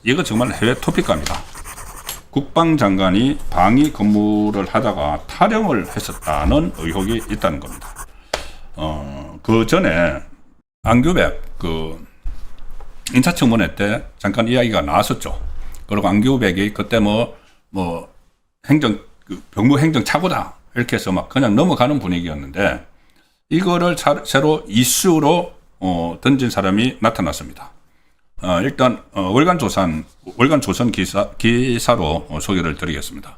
이거 정말 해외 토픽입니다. 국방장관이 방위 근무를 하다가 탈영을 했었다는 의혹이 있다는 겁니다. 그 전에 안규백 인사청문회 때 잠깐 이야기가 나왔었죠. 그리고 안규백이 그때 병무행정 착오다 이렇게 해서 막 그냥 넘어가는 분위기였는데, 이거를 새로 이슈로 던진 사람이 나타났습니다. 일단 월간조선 기사로 소개를 드리겠습니다.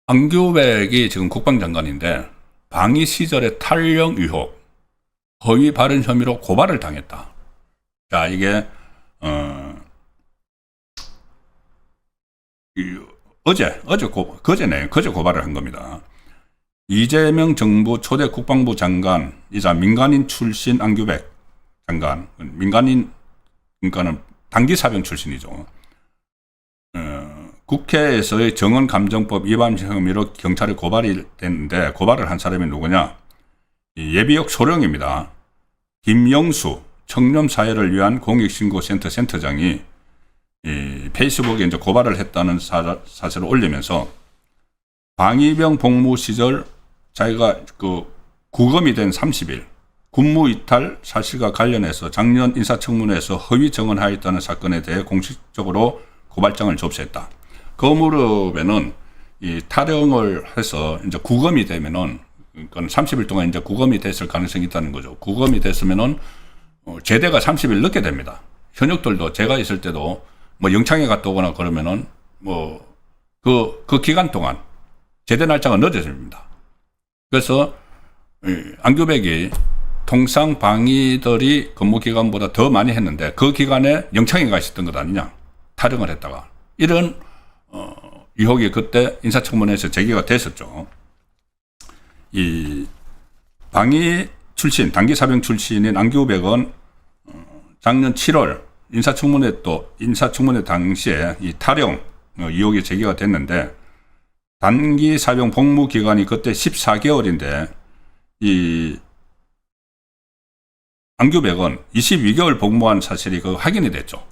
안규백이 지금 국방장관인데 방위 시절의 탈영 의혹, 허위 발언 혐의로 고발을 당했다. 자, 이게 그제 고발을 한 겁니다. 이재명 정부 초대 국방부 장관이자 민간인 출신 안규백 장관, 그러니까는 단기사병 출신이죠. 국회에서의 정언감정법 위반 혐의로 경찰에 고발이 됐는데, 고발을 한 사람이 누구냐? 예비역 소령입니다. 김영수 청렴사회를 위한 공익신고센터 센터장이 페이스북에 이제 고발을 했다는 사실을 올리면서, 방위병 복무 시절 자기가 구금이 된 30일 군무이탈 사실과 관련해서 작년 인사청문회에서 허위 정언하였다는 사건에 대해 공식적으로 고발장을 접수했다. 그 무렵에는 이 탈영을 해서 이제 구금이 되면은, 그러니까 30일 동안 이제 구금이 됐을 가능성이 있다는 거죠. 구금이 됐으면은 제대가 30일 늦게 됩니다. 현역들도 제가 있을 때도 영창에 갔다 오거나 그러면은 그 기간 동안 제대 날짜가 늦어집니다. 그래서 안규백이 통상 방위들이 근무 기간보다 더 많이 했는데 그 기간에 영창에 가 있었던 것 아니냐, 탈영을 했다가, 이런 의혹이 그때 인사청문회에서 제기가 됐었죠. 이 방위 출신, 단기사병 출신인 안규백은 작년 7월 인사청문회 당시에 이 탈영 의혹이 제기가 됐는데, 단기사병 복무 기간이 그때 14개월인데 이 안규백은 22개월 복무한 사실이 확인이 됐죠.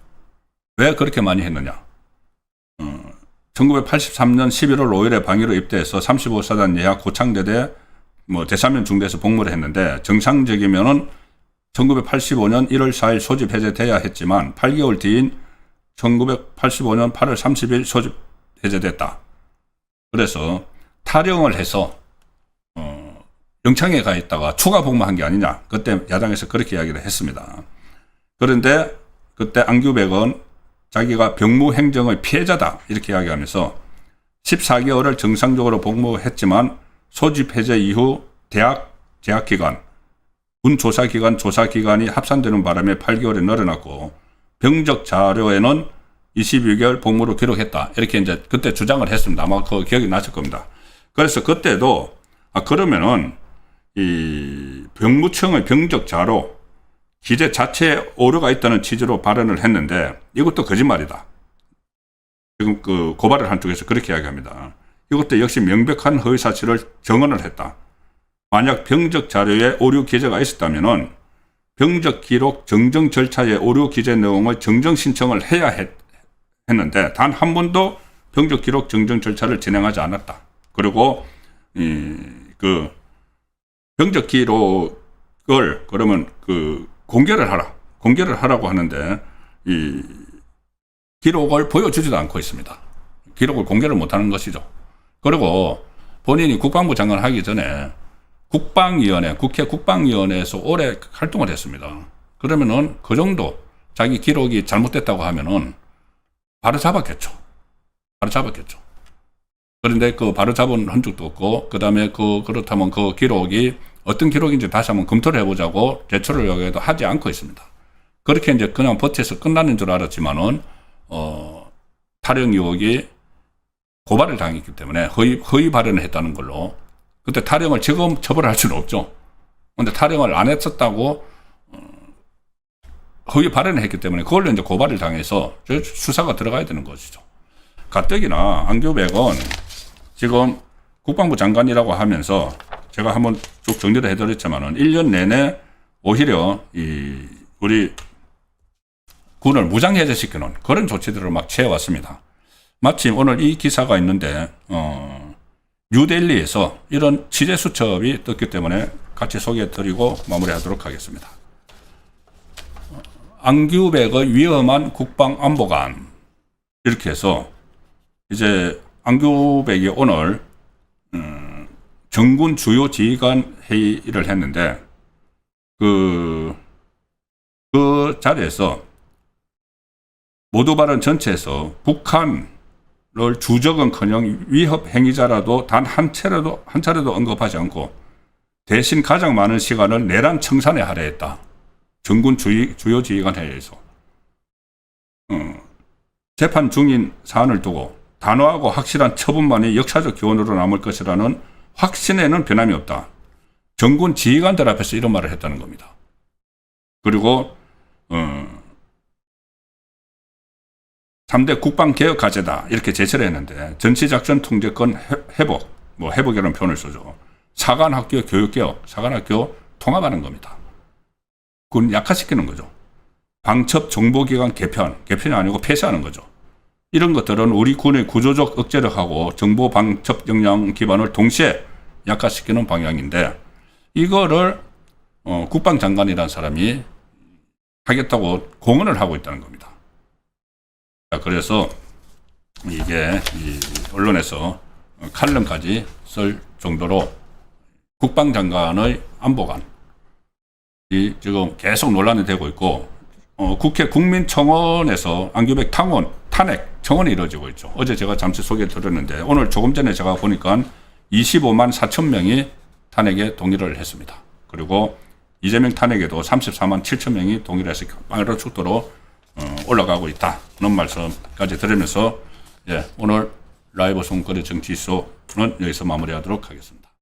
왜 그렇게 많이 했느냐? 1983년 11월 5일에 방위로 입대해서 35사단 예하 고창대대 대사면 중대에서 복무를 했는데, 정상적이면은 1985년 1월 4일 소집 해제돼야 했지만 8개월 뒤인 1985년 8월 30일 소집 해제됐다. 그래서 탈영을 해서 영창에 가 있다가 추가 복무한 게 아니냐, 그때 야당에서 그렇게 이야기를 했습니다. 그런데 그때 안규백은 자기가 병무행정의 피해자다 이렇게 이야기하면서 14개월을 정상적으로 복무했지만 소집 해제 이후 대학 재학기간, 군 조사기간, 조사기간이 합산되는 바람에 8개월이 늘어났고, 병적 자료에는 22개월 복무로 기록했다, 이렇게 이제 그때 주장을 했습니다. 아마 그 기억이 나실 겁니다. 그래서 그때도 그러면은 이 병무청의 병적 자료 기재 자체에 오류가 있다는 취지로 발언을 했는데, 이것도 거짓말이다. 지금 고발을 한 쪽에서 그렇게 이야기합니다. 이것도 역시 명백한 허위 사실을 정언을 했다. 만약 병적 자료에 오류 기재가 있었다면은 병적 기록 정정 절차의 오류 기재 내용의 정정 신청을 해야 했는데, 단 한 번도 병적 기록 정정 절차를 진행하지 않았다. 그리고 병적 기록을 그러면 공개를 하라고 하는데, 이 기록을 보여주지도 않고 있습니다. 기록을 공개를 못하는 것이죠. 그리고 본인이 국방부 장관 하기 전에 국회 국방위원회에서 오래 활동을 했습니다. 그러면은 그 정도 자기 기록이 잘못됐다고 하면은 바로 잡았겠죠. 그런데 바로 잡은 흔적도 없고, 그 다음에 그렇다면 그 기록이 어떤 기록인지 다시 한번 검토를 해보자고 제출을 요구해도 하지 않고 있습니다. 그렇게 이제 그냥 버텨서 끝나는 줄 알았지만은, 탈영 의혹이 고발을 당했기 때문에 허위 발언을 했다는 걸로, 그때 탈영을 지금 처벌할 수는 없죠. 근데 탈영을 안 했었다고, 허위 발언을 했기 때문에 그걸로 이제 고발을 당해서 수사가 들어가야 되는 것이죠. 가뜩이나 안규백은 지금 국방부 장관이라고 하면서 제가 한번 쭉 정리를 해드렸지만은 1년 내내 오히려 우리 군을 무장해제시키는 그런 조치들을 막 취해왔습니다. 마침 오늘 이 기사가 있는데 뉴델리에서 이런 취재 수첩이 떴기 때문에 같이 소개해드리고 마무리하도록 하겠습니다. 안규백의 위험한 국방안보관, 이렇게 해서 이제 안규백이 오늘 정군 주요 지휘관 회의를 했는데 그 자리에서 모두 발언 전체에서 북한을 주적은커녕 위협 행위자라도 단 한 차례도 언급하지 않고 대신 가장 많은 시간을 내란 청산에 할애했다. 정군 주요 지휘관 회의에서 재판 중인 사안을 두고 단호하고 확실한 처분만이 역사적 교훈으로 남을 것이라는 확신에는 변함이 없다. 정군 지휘관들 앞에서 이런 말을 했다는 겁니다. 그리고 3대 국방개혁 과제다 이렇게 제시를 했는데 전시작전 통제권 회복, 회복이라는 표현을 쓰죠. 사관학교 교육개혁, 사관학교 통합하는 겁니다. 그건 약화시키는 거죠. 방첩 정보기관 개편이 아니고 폐쇄하는 거죠. 이런 것들은 우리 군의 구조적 억제력하고 정보 방첩 역량 기반을 동시에 약화시키는 방향인데 이거를 국방장관이라는 사람이 하겠다고 공언을 하고 있다는 겁니다. 그래서 이게 언론에서 칼럼까지 쓸 정도로 국방장관의 안보관이 지금 계속 논란이 되고 있고 국회 국민청원에서 안규백 탄핵 청원이 이루어지고 있죠. 어제 제가 잠시 소개해드렸는데 오늘 조금 전에 제가 보니까 25만 4천 명이 탄핵에 동의를 했습니다. 그리고 이재명 탄핵에도 34만 7천 명이 동의를 해서 빠른 속도로 올라가고 있다는 말씀까지 드리면서 오늘 라이브 송거리 정치쇼는 여기서 마무리하도록 하겠습니다.